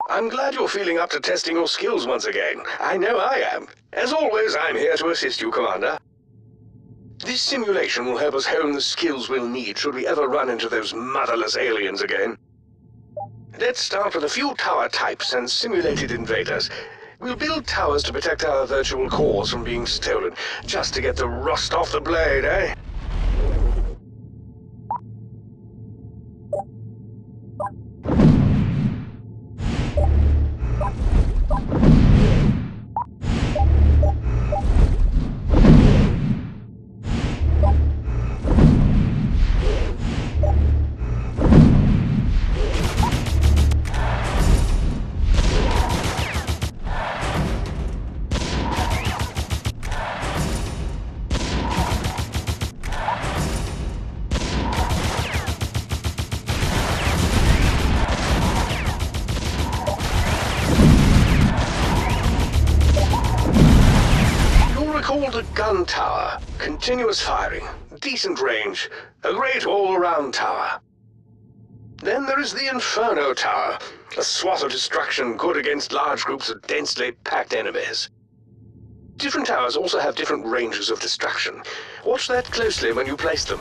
I'm glad you're feeling up to testing your skills once again. I know I am. As always, I'm here to assist you, Commander. This simulation will help us hone the skills we'll need should we ever run into those motherless aliens again. Let's start with a few tower types and simulated invaders. We'll build towers to protect our virtual cores from being stolen, just to get the rust off the blade, eh? The gun tower. Continuous firing, decent range, a great all-around tower. Then there is the Inferno Tower, a swath of destruction good against large groups of densely packed enemies. Different towers also have different ranges of destruction. Watch that closely when you place them.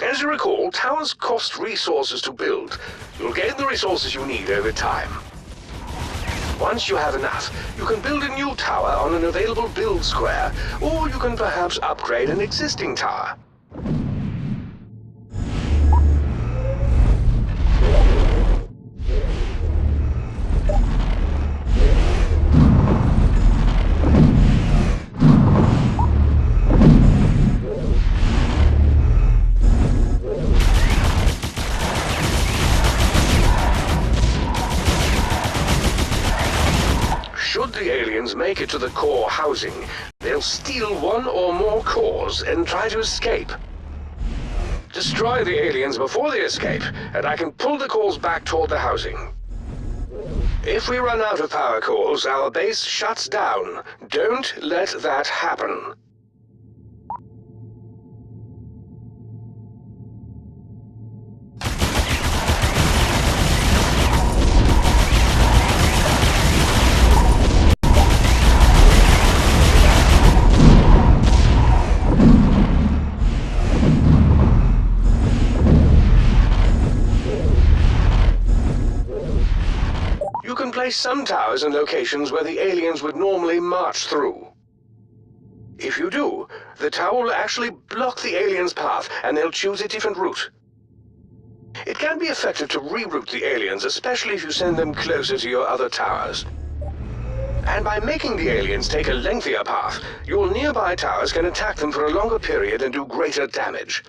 As you recall, towers cost resources to build. You'll gain the resources you need over time. Once you have enough, you can build a new tower on an available build square, or you can perhaps upgrade an existing tower. Should the aliens make it to the core housing, they'll steal one or more cores and try to escape. Destroy the aliens before they escape, and I can pull the cores back toward the housing. If we run out of power cores, our base shuts down. Don't let that happen. You can place some towers in locations where the aliens would normally march through. If you do, the tower will actually block the aliens' path, and they'll choose a different route. It can be effective to reroute the aliens, especially if you send them closer to your other towers. And by making the aliens take a lengthier path, your nearby towers can attack them for a longer period and do greater damage.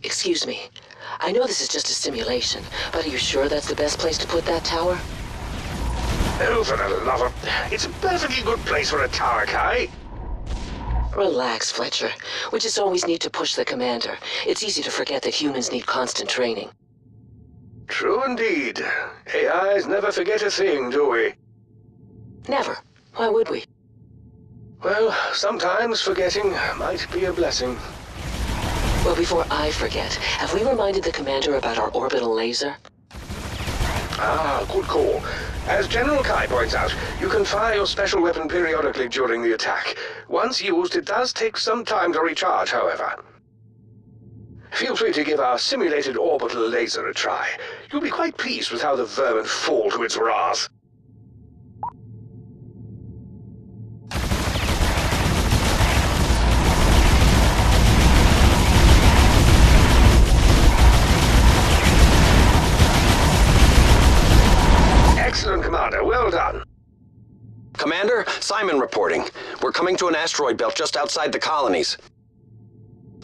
Excuse me. I know this is just a simulation, but are you sure that's the best place to put that tower? Oh, for the love of... It's a perfectly good place for a tower, Kai. Relax, Fletcher. We just always need to push the commander. It's easy to forget that humans need constant training. True indeed. AIs never forget a thing, do we? Never. Why would we? Well, sometimes forgetting might be a blessing. Well, before I forget, have we reminded the commander about our orbital laser? Ah, good call. As General Kai points out, you can fire your special weapon periodically during the attack. Once used, it does take some time to recharge, however. Feel free to give our simulated orbital laser a try. You'll be quite pleased with how the vermin fall to its wrath. Simon reporting. We're coming to an asteroid belt just outside the colonies.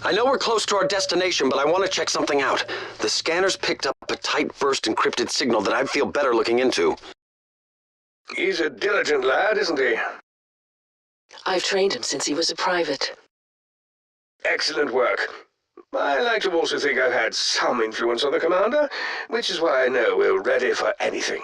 I know we're close to our destination, but I want to check something out. The scanners picked up a tight burst encrypted signal that I'd feel better looking into. He's a diligent lad, isn't he? I've trained him since he was a private. Excellent work. I like to also think I've had some influence on the commander, which is why I know we're ready for anything.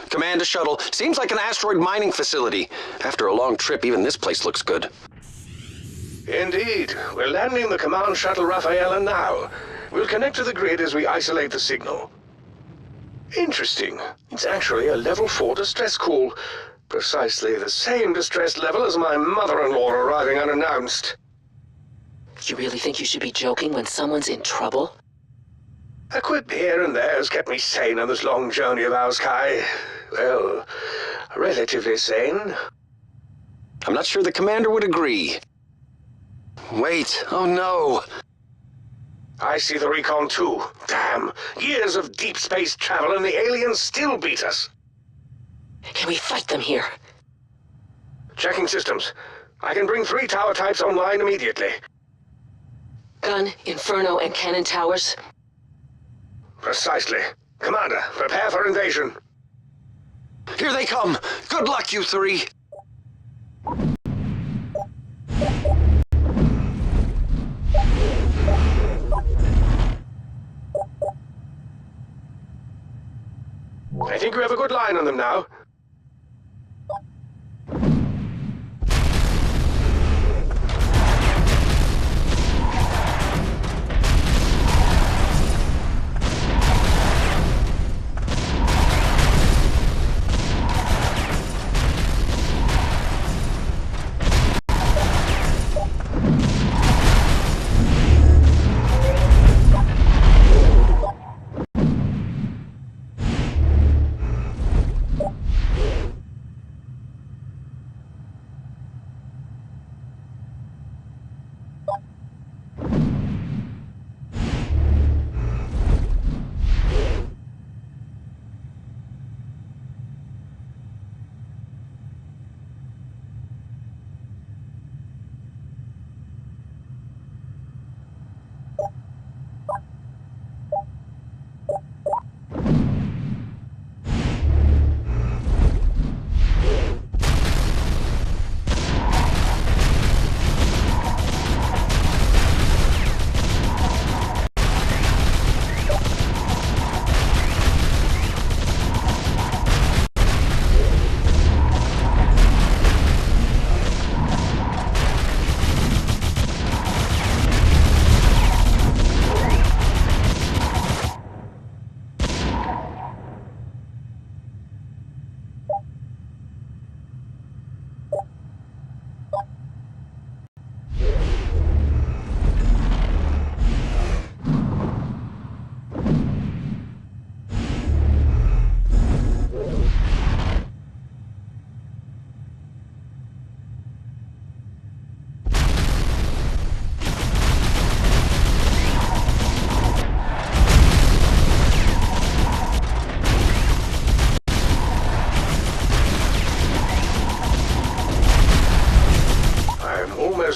Command a shuttle. Seems like an asteroid mining facility. After a long trip, even this place looks good. Indeed. We're landing the command shuttle Rafaela now. We'll connect to the grid as we isolate the signal. Interesting. It's actually a level 4 distress call. Precisely the same distress level as my mother-in-law arriving unannounced. You really think you should be joking when someone's in trouble? A quip here and there has kept me sane on this long journey of ours, Kai. Well, relatively sane. I'm not sure the commander would agree. Wait, oh no. I see the recon too. Damn, years of deep space travel and the aliens still beat us. Can we fight them here? Checking systems. I can bring 3 tower types online immediately. Gun, Inferno, and cannon towers? Precisely. Commander, prepare for invasion. Here they come! Good luck, you 3! I think we have a good line on them now.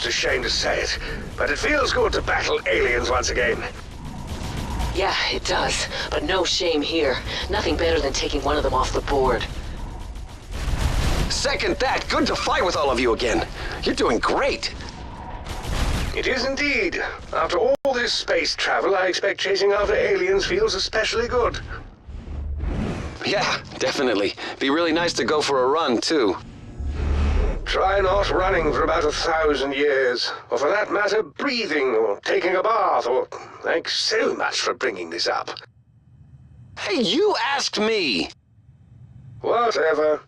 Ashamed to say it, but it feels good to battle aliens once again. Yeah, it does. But no shame here. Nothing better than taking one of them off the board. Second that. Good to fight with all of you again. You're doing great. It is indeed. After all this space travel, I expect chasing after aliens feels especially good. Yeah, definitely. Be really nice to go for a run, too. Try not running for about 1,000 years, or for that matter, breathing, or taking a bath, or... Thanks so much for bringing this up. Hey, you asked me! Whatever.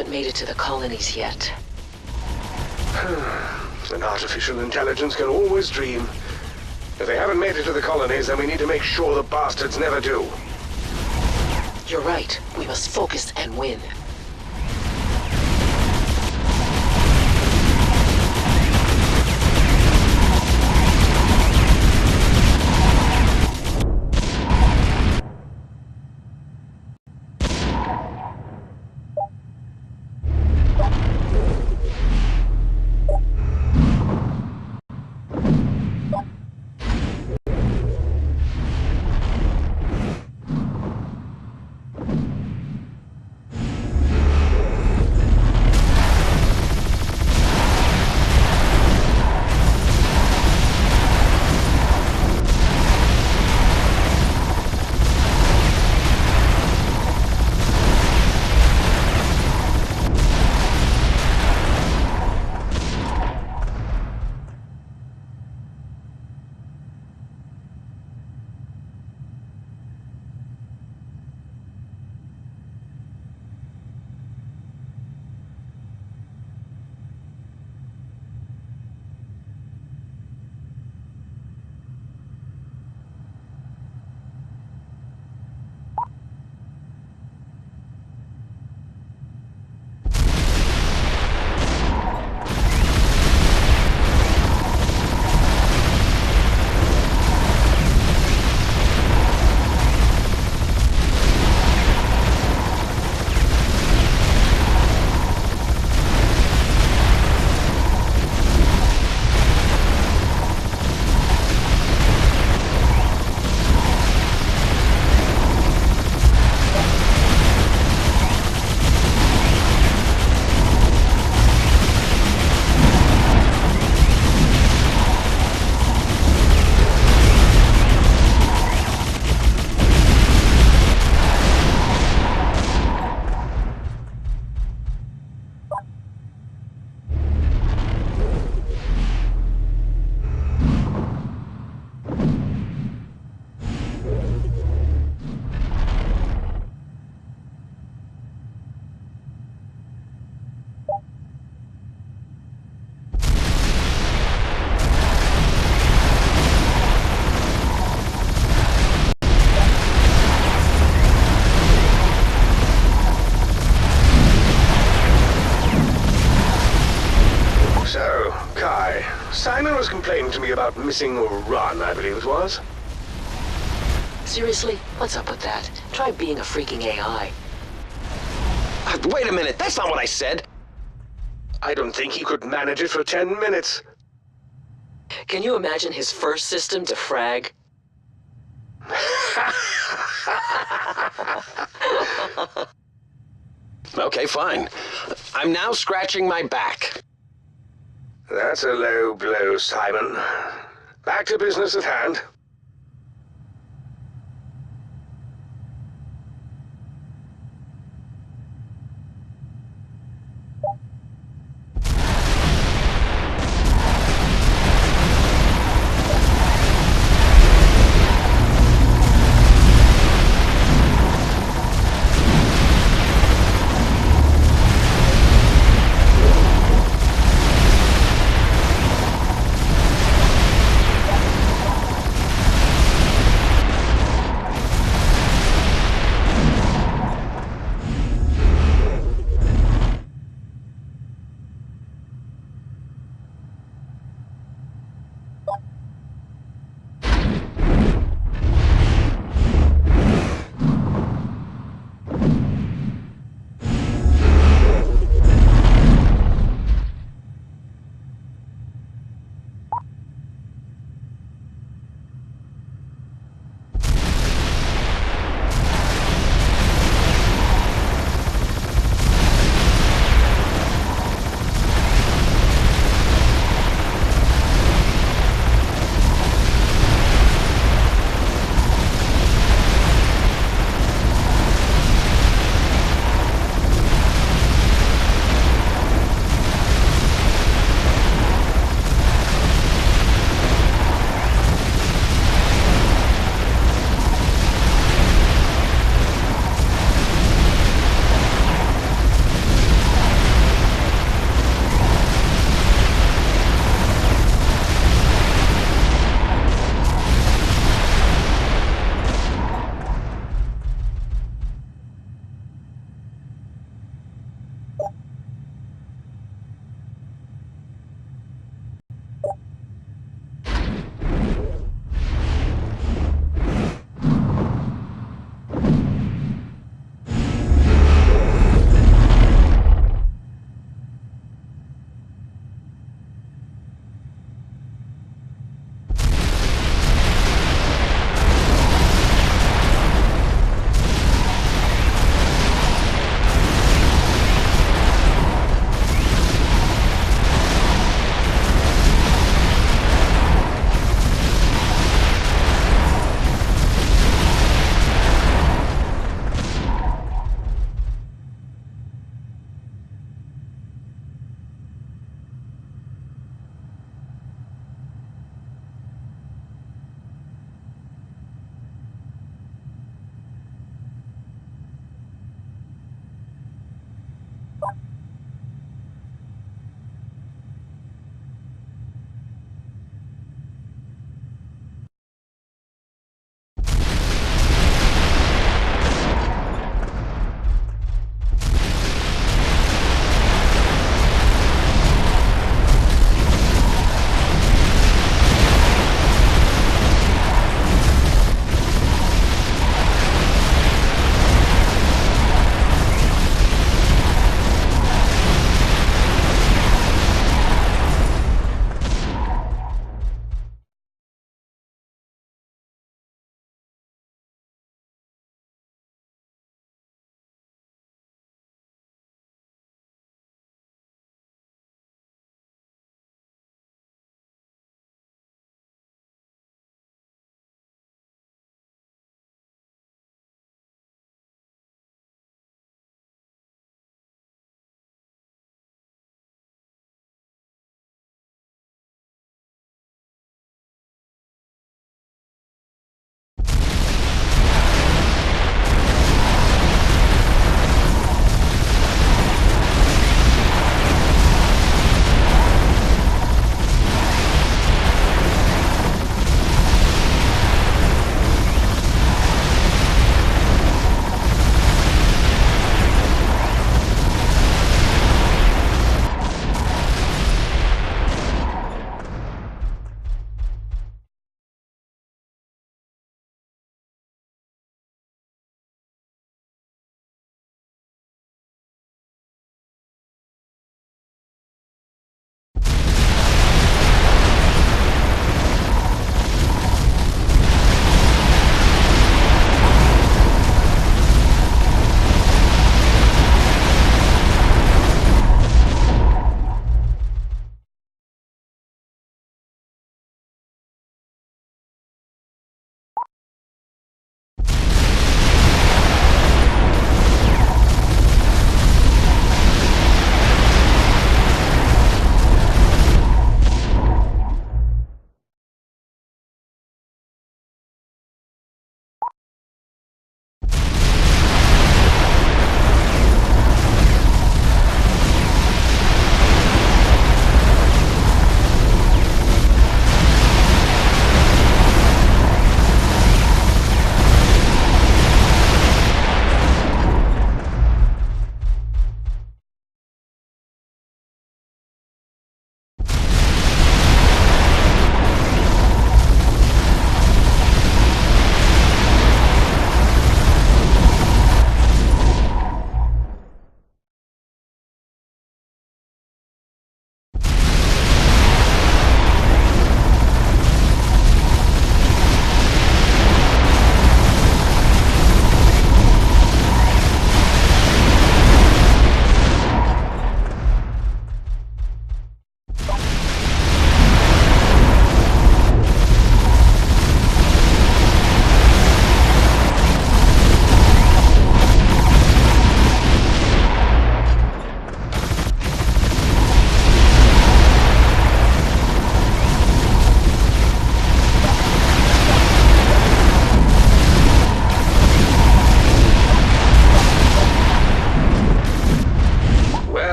haven't made it to the colonies yet. An artificial intelligence can always dream. If they haven't made it to the colonies, then we need to make sure the bastards never do. You're right. We must focus and win. Simon was complaining to me about missing a run, I believe it was. Seriously? What's up with that? Try being a freaking AI. Wait a minute, that's not what I said. I don't think he could manage it for 10 minutes. Can you imagine his first system to frag? Okay, fine. I'm now scratching my back. That's a low blow, Simon. Back to business at hand.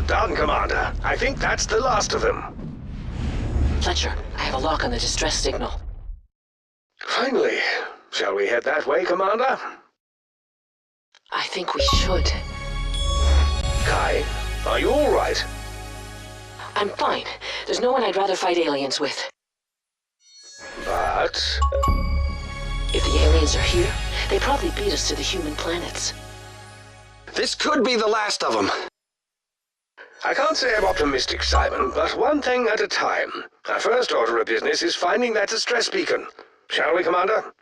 done, Commander. I think that's the last of them. Fletcher, I have a lock on the distress signal. Finally. Shall we head that way, Commander? I think we should. Kai, are you all right? I'm fine. There's no one I'd rather fight aliens with. But... If the aliens are here, they probably beat us to the human planets. This could be the last of them. I can't say I'm optimistic, Simon, but one thing at a time. Our first order of business is finding that distress beacon. Shall we, Commander?